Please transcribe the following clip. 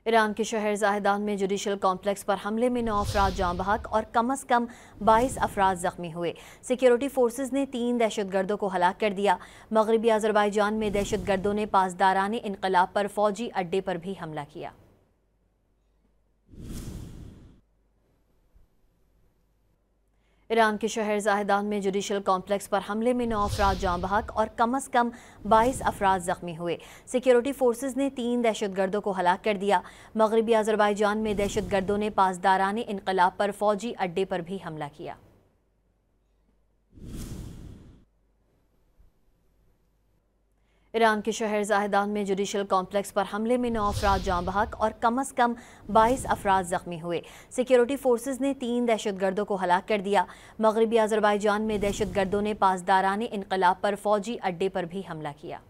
Iran के शहर ज़ाहिदान में जुडिशल कॉम्प्लेक्स पर हमले में 9 अफराद जाँ बहक और कम अज़ कम 22 अफराद जख्मी हुए। सिक्योरिटी फोर्सेज ने 3 दहशतगर्दों को हलाक कर दिया। मगरबी अज़रबैजान में दहशतगर्दों ने पासदाराने इनकलाब पर फौजी अड्डे पर भी हमला किया। ईरान के शहर ज़ाहिदान में जुडिशल कॉम्प्लेक्स पर हमले में 9 अफराद जाँ बहक और कम अज़ कम 22 अफराद जख्मी हुए। सिक्योरिटी फोर्सेज ने 3 दहशतगर्दों को हलाक कर दिया। मगरबी अज़रबैजान में दहशतगर्दों ने पासदाराने इनकलाब पर फौजी अड्डे पर भी हमला किया। ईरान के शहर ज़ाहिदान में जुडिशल कॉम्प्लेक्स पर हमले में 9 अफराद जाँ बहक और कम अज़ कम 22 अफराद जख्मी हुए। सिक्योरिटी फोर्सेज ने 3 दहशतगर्दों को हलाक कर दिया। मगरबी अज़रबैजान में दहशतगर्दों ने पासदाराने इनकलाब पर फौजी अड्डे पर भी हमला किया।